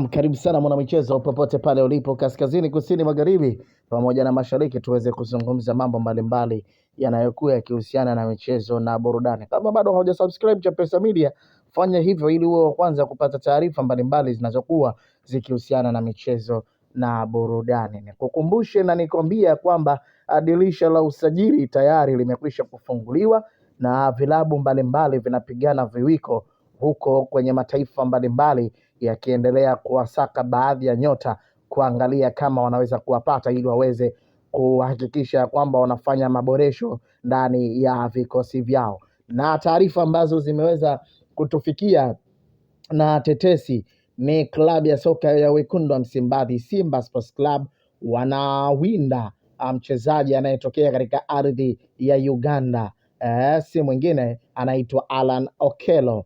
Naam, karibu sana mwanamichezo popote pale ulipo kaskazini, kusini, magharibi pamoja na mashariki, tuweze kuzungumza mambo mbalimbali yanayokuwa yakihusiana na michezo na burudani. Kama bado hujasubscribe Chapesa Media, fanya hivyo ili uwe wa kwanza kupata taarifa mbalimbali zinazokuwa zikihusiana na michezo na burudani. Nikukumbushe na nikwambia kwamba dirisha la usajili tayari limekwisha kufunguliwa na vilabu mbalimbali vinapigana viwiko huko kwenye mataifa mbalimbali, yakiendelea kuwasaka baadhi ya nyota kuangalia kama wanaweza kuwapata ili waweze kuhakikisha kwamba wanafanya maboresho ndani ya vikosi vyao. Na taarifa ambazo zimeweza kutufikia na tetesi ni klabu ya soka ya Wekundu wa Msimbazi Simba Sports Club wanawinda mchezaji anayetokea katika ardhi ya Uganda. Si mwingine anaitwa Alan Okello.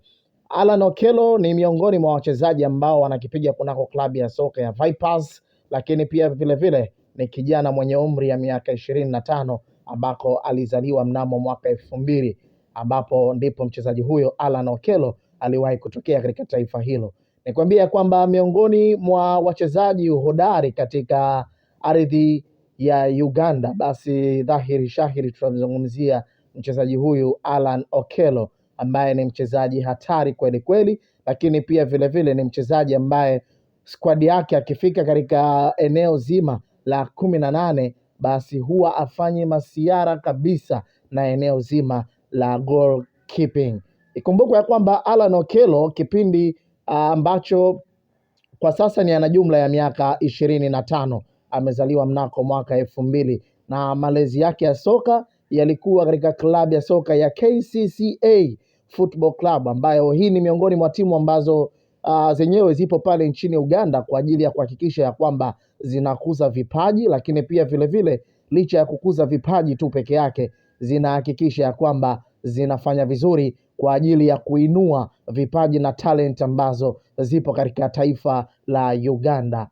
Alan Okello ni miongoni mwa wachezaji ambao wanakipiga kunako klabu ya soka ya Vipers, lakini pia vile vile ni kijana mwenye umri ya miaka 25 ambako alizaliwa mnamo mwaka 2000, ambapo ndipo mchezaji huyo Alan Okello aliwahi kutokea katika taifa hilo. Nikwambia kwamba miongoni mwa wachezaji hodari katika ardhi ya Uganda, basi dhahiri shahiri tunamzungumzia mchezaji huyu Alan Okello, ambaye ni mchezaji hatari kweli kweli, lakini pia vile vile ni mchezaji ambaye squad yake akifika katika eneo zima la 18 basi huwa afanyi masiara kabisa na eneo zima la goalkeeping. Ikumbukwe ya kwamba Alan Okello kipindi ambacho kwa sasa ni ana jumla ya miaka 25, amezaliwa mnako mwaka 2000 na malezi yake ya soka yalikuwa katika klabu ya soka ya KCCA Football Club, ambayo hii ni miongoni mwa timu ambazo zenyewe zipo pale nchini Uganda kwa ajili ya kuhakikisha ya kwamba zinakuza vipaji, lakini pia vile vile licha ya kukuza vipaji tu peke yake, zinahakikisha ya kwamba zinafanya vizuri kwa ajili ya kuinua vipaji na talent ambazo zipo katika taifa la Uganda.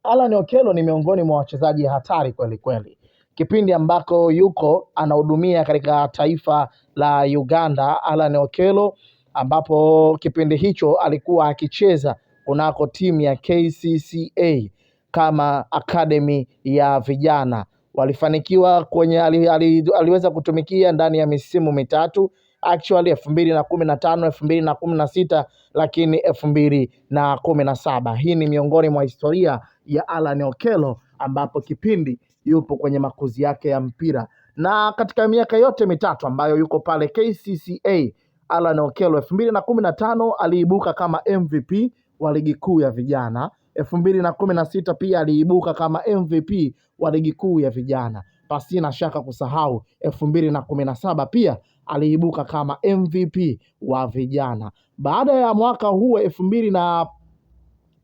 Alan Okello ni miongoni mwa wachezaji hatari kweli kweli. Kipindi ambako yuko anahudumia katika taifa la Uganda, Alan Okello, ambapo kipindi hicho alikuwa akicheza kunako timu ya KCCA kama academy ya vijana. Walifanikiwa kwenye aliweza kutumikia ndani ya misimu mitatu, actually 2015, 2016, lakini 2017. Hii ni miongoni mwa historia ya Alan Okello, ambapo kipindi yupo kwenye makuzi yake ya mpira, na katika miaka yote mitatu ambayo yuko pale KCCA, Alan Okello 2015 aliibuka kama MVP wa ligi kuu ya vijana, 2016 pia aliibuka kama MVP wa ligi kuu ya vijana, pasina shaka kusahau 2017 pia aliibuka kama MVP wa vijana. Baada ya mwaka huo 2017,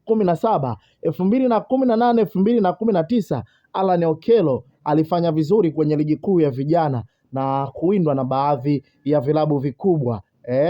2018, 2019, Alan Okello alifanya vizuri kwenye ligi kuu ya vijana na kuwindwa na baadhi ya vilabu vikubwa.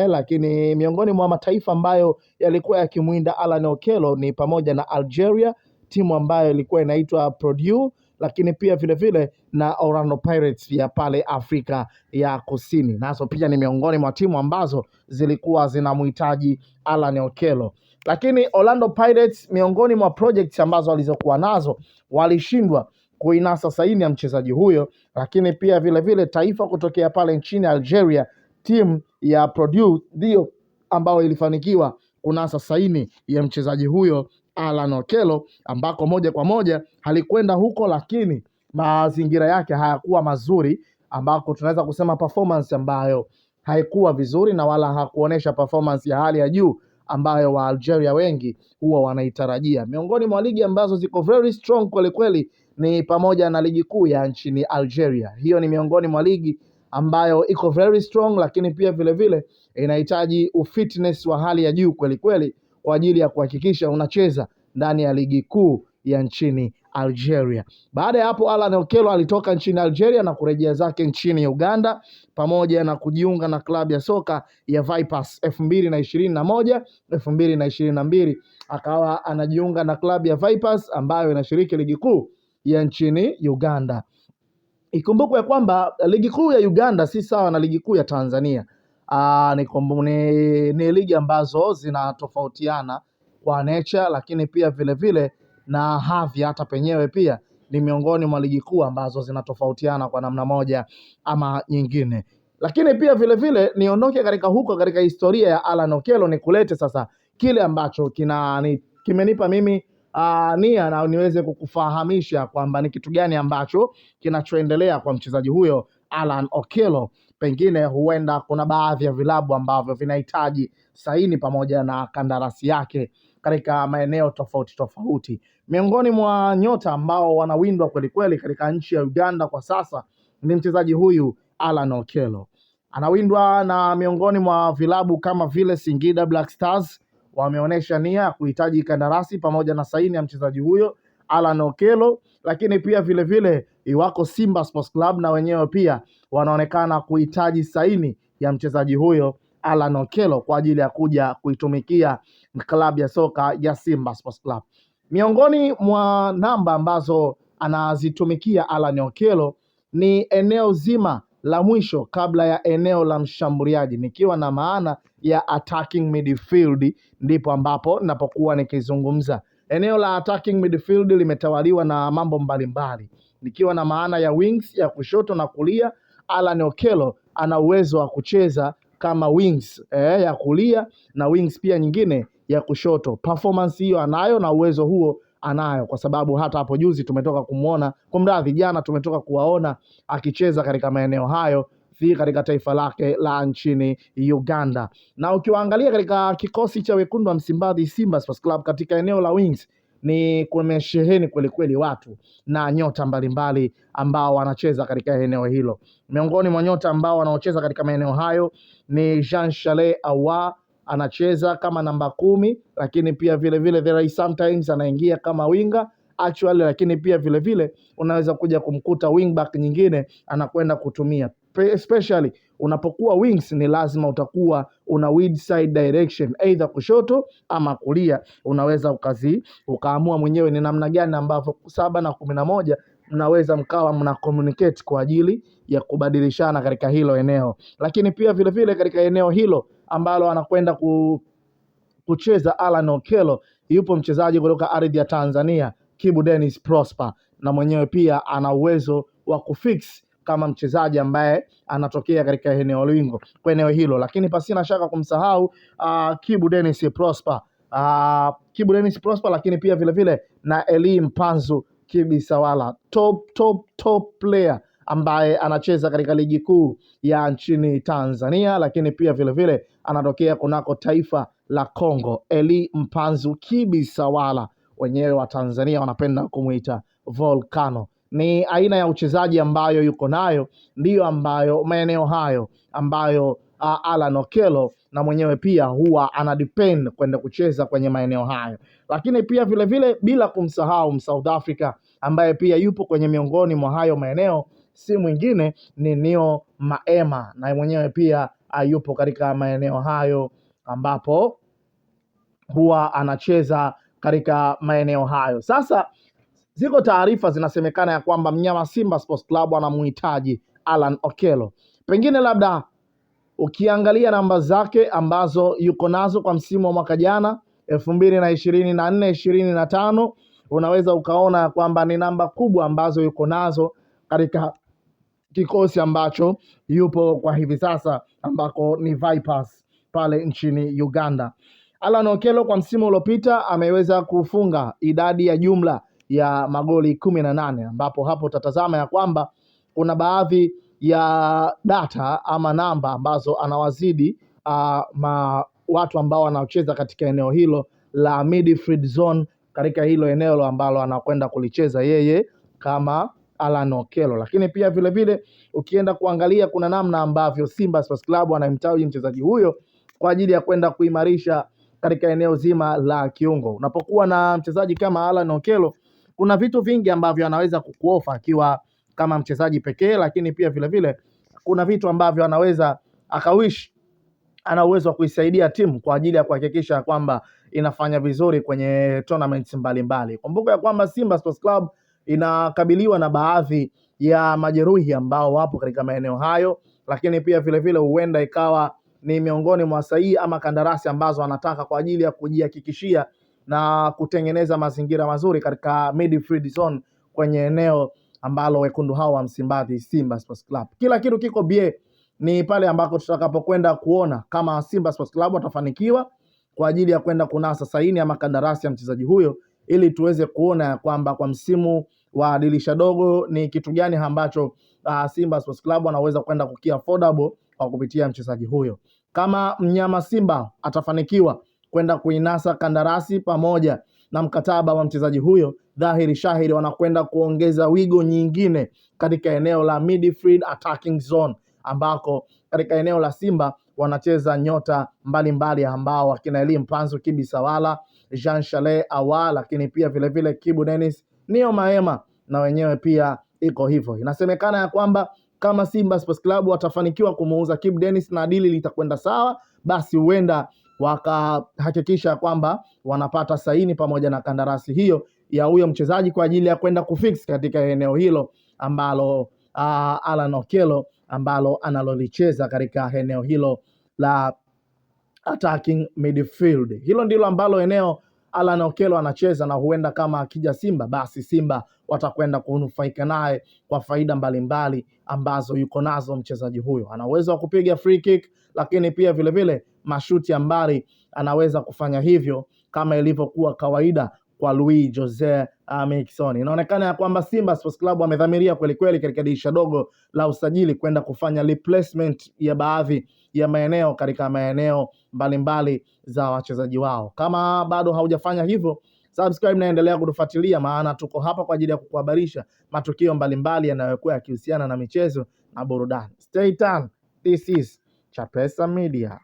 Lakini miongoni mwa mataifa ambayo yalikuwa yakimwinda Alan Okello ni pamoja na Algeria, timu ambayo ilikuwa inaitwa Purdue, lakini pia vile vile na Orlando Pirates ya pale Afrika ya Kusini. Nazo pia ni miongoni mwa timu ambazo zilikuwa zinamhitaji Alan Okello. Lakini Orlando Pirates, miongoni mwa projects ambazo walizokuwa nazo, walishindwa kuinasa saini ya mchezaji huyo, lakini pia vile vile taifa kutokea pale nchini Algeria, timu ya Purdue, ndio ambao ilifanikiwa kunasa saini ya mchezaji huyo Alan Okello, ambako moja kwa moja halikwenda huko, lakini mazingira yake hayakuwa mazuri, ambako tunaweza kusema performance ambayo haikuwa vizuri na wala hakuonesha performance ya hali ya juu ambayo wa Algeria wengi huwa wanaitarajia. Miongoni mwa ligi ambazo ziko very strong kweli kweli ni pamoja na ligi kuu ya nchini Algeria. Hiyo ni miongoni mwa ligi ambayo iko very strong, lakini pia vile vile inahitaji ufitness wa hali ya juu kweli kweli kwa ajili ya kuhakikisha unacheza ndani ya ligi kuu ya nchini Algeria. Baada ya hapo, Alan Okello alitoka nchini Algeria na kurejea zake nchini Uganda, pamoja na kujiunga na klabu ya soka ya Vipers 2021, 2022 akawa anajiunga na klabu ya Vipers ambayo inashiriki ligi kuu ya nchini Uganda. Ikumbukwe ya kwamba ligi kuu ya Uganda si sawa na ligi kuu ya Tanzania. Ni ligi ambazo zinatofautiana kwa nature, lakini pia vile vile na hadhi hata penyewe pia ni miongoni mwa ligi kuu ambazo zinatofautiana kwa namna moja ama nyingine. Lakini pia vile vile niondoke katika historia ya Alan Okello, nikulete sasa kile ambacho kimenipa mimi nia na niweze kukufahamisha kwamba ni kitu gani ambacho kinachoendelea kwa mchezaji huyo Alan Okello. Pengine huenda kuna baadhi ya vilabu ambavyo vinahitaji saini pamoja na kandarasi yake katika maeneo tofauti tofauti. Miongoni mwa nyota ambao wanawindwa kweli kweli katika nchi ya Uganda kwa sasa ni mchezaji huyu Alan Okello. Anawindwa na miongoni mwa vilabu kama vile Singida Black Stars, wameonyesha nia kuhitaji kandarasi pamoja na saini ya mchezaji huyo Alan Okello, lakini pia vile vile iwako Simba Sports Club na wenyewe pia wanaonekana kuhitaji saini ya mchezaji huyo Alan Okello kwa ajili ya kuja kuitumikia klabu ya soka ya Simba Sports Club. Miongoni mwa namba ambazo anazitumikia Alan Okello ni eneo zima la mwisho kabla ya eneo la mshambuliaji, nikiwa na maana ya attacking midfield, ndipo ambapo ninapokuwa nikizungumza. Eneo la attacking midfield limetawaliwa na mambo mbalimbali, nikiwa na maana ya wings ya kushoto na kulia. Alan Okello ana uwezo wa kucheza kama wings ya kulia na wings pia nyingine ya kushoto. Performance hiyo anayo na uwezo huo anayo, kwa sababu hata hapo juzi tumetoka kumuona, jana tumetoka kuwaona akicheza katika maeneo hayo katika taifa lake la nchini Uganda. Na ukiwaangalia katika kikosi cha wekundu wa Msimbazi Simba Sports Club katika eneo la wings ni kumesheheni kweli kweli watu na nyota mbalimbali ambao wanacheza katika eneo hilo. Miongoni mwa nyota ambao wanaocheza katika maeneo hayo ni Jean Charles Ahoua, anacheza kama namba 10, lakini pia vile vile there is sometimes anaingia kama winga actually, lakini pia vile vile unaweza kuja kumkuta wingback nyingine anakwenda kutumia. Especially unapokuwa wings ni lazima utakuwa una wide side direction, either kushoto ama kulia. Unaweza ukaamua mwenyewe ni namna gani ambavyo 7 na 11 mnaweza mkawa mna communicate kwa ajili ya kubadilishana katika hilo eneo. Lakini pia vile vile katika eneo hilo ambalo anakwenda kucheza Alan Okello, yupo mchezaji kutoka ardhi ya Tanzania, Kibu Dennis Prosper, na mwenyewe pia ana uwezo wa kufix kama mchezaji ambaye anatokea katika eneo hilo. Lakini pasina shaka kumsahau Kibu Dennis Prosper, lakini pia vile vile na Eli Mpanzu Kibisawala, top player ambaye anacheza katika ligi kuu ya nchini Tanzania, lakini pia vile vile anatokea kunako taifa la Kongo. Eli Mpanzu Kibisawala, wenyewe wa Tanzania wanapenda kumuita Volcano. Ni aina ya uchezaji ambayo yuko nayo, ndiyo ambayo maeneo hayo ambayo Alan Okello na mwenyewe pia huwa anadepend kwenda kucheza kwenye maeneo hayo. Lakini pia vile vile bila kumsahau South Africa ambaye pia yupo kwenye miongoni mwa hayo maeneo, si mwingine ni Neo Maema, na mwenyewe pia yupo katika maeneo hayo ambapo huwa anacheza katika maeneo hayo. Sasa ziko taarifa zinasemekana ya kwamba mnyama Simba Sports Club anamuhitaji Alan Okello. Pengine labda ukiangalia namba zake ambazo yuko nazo kwa msimu wa mwaka jana 2024-2025, unaweza ukaona kwamba ni namba kubwa ambazo yuko nazo katika kikosi ambacho yupo kwa hivi sasa, ambako ni Vipers pale nchini Uganda. Alan Okello kwa msimu uliopita ameweza kufunga idadi ya jumla ya magoli 18, ambapo hapo utatazama ya kwamba kuna baadhi ya data ama namba ambazo anawazidi watu ambao wanaocheza katika eneo hilo la midfield zone, katika hilo eneo ambalo anakwenda kulicheza yeye kama Alan Okello. Lakini pia vile vile ukienda kuangalia kuna namna ambavyo Simba Sports Club anamtaji mchezaji huyo kwa ajili ya kwenda kuimarisha katika eneo zima la kiungo. Unapokuwa na mchezaji kama Alan Okello, kuna vitu vingi ambavyo anaweza kukuofa akiwa kama mchezaji pekee, lakini pia vile vile kuna vitu ambavyo anaweza akawish ana uwezo wa kuisaidia timu kwa ajili ya kuhakikisha kwamba inafanya vizuri kwenye tournaments mbalimbali. Kumbuka ya kwamba Simba Sports Club inakabiliwa na baadhi ya majeruhi ambao wapo katika maeneo hayo, lakini pia vile vile huenda ikawa ni miongoni mwa sahihi ama kandarasi ambazo anataka kwa ajili ya kujihakikishia na kutengeneza mazingira mazuri katika midfield zone kwenye eneo ambalo wekundu hao wa Msimbazi Simba Sports Club. Kila kitu kiko bie, ni pale ambako tutakapokwenda kuona kama Simba Sports Club watafanikiwa kwa ajili ya kwenda kunasa saini ama kandarasi ya mchezaji huyo, ili tuweze kuona kwamba kwa msimu wa dirisha dogo ni kitu gani ambacho Simba Sports Club wanaweza kwenda kukia affordable kwa kupitia mchezaji huyo. Kama mnyama Simba atafanikiwa kwenda kuinasa kandarasi pamoja na mkataba wa mchezaji huyo, dhahiri shahiri wanakwenda kuongeza wigo nyingine katika eneo la midfield attacking zone, ambako katika eneo la Simba wanacheza nyota mbalimbali ambao wakina Elie Mpanzu, Kibi Sawala, Jean Charles Ahoua, lakini pia vile Kibu Denis, Neo Maema na wenyewe pia iko hivyo. Inasemekana ya kwamba kama Simba Sports Club watafanikiwa kumuuza Kibu Denis na dili litakwenda sawa, basi huenda wakahakikisha kwamba wanapata saini pamoja na kandarasi hiyo ya huyo mchezaji kwa ajili ya kwenda kufix katika eneo hilo ambalo Alan Okello ambalo analolicheza katika eneo hilo la attacking midfield. Hilo ndilo ambalo eneo Alan Okello anacheza, na huenda kama akija Simba, basi Simba watakwenda kunufaika naye kwa faida mbalimbali ambazo yuko nazo mchezaji huyo. Ana uwezo wa kupiga free kick, lakini pia vile mashuti ya mbali anaweza kufanya hivyo kama ilivyokuwa kawaida kwa Louis Jose Miquissone. Inaonekana ya kwamba Simba Sports Club wamedhamiria kweli katika dirisha dogo la usajili kwenda kufanya replacement ya baadhi ya maeneo katika maeneo mbalimbali za wachezaji wao. Kama bado haujafanya hivyo, subscribe na endelea kutufuatilia, maana tuko hapa kwa ajili ya kukuhabarisha matukio mbalimbali yanayokuwa yakihusiana na michezo na burudani. Stay tuned. This is Chapesa Media.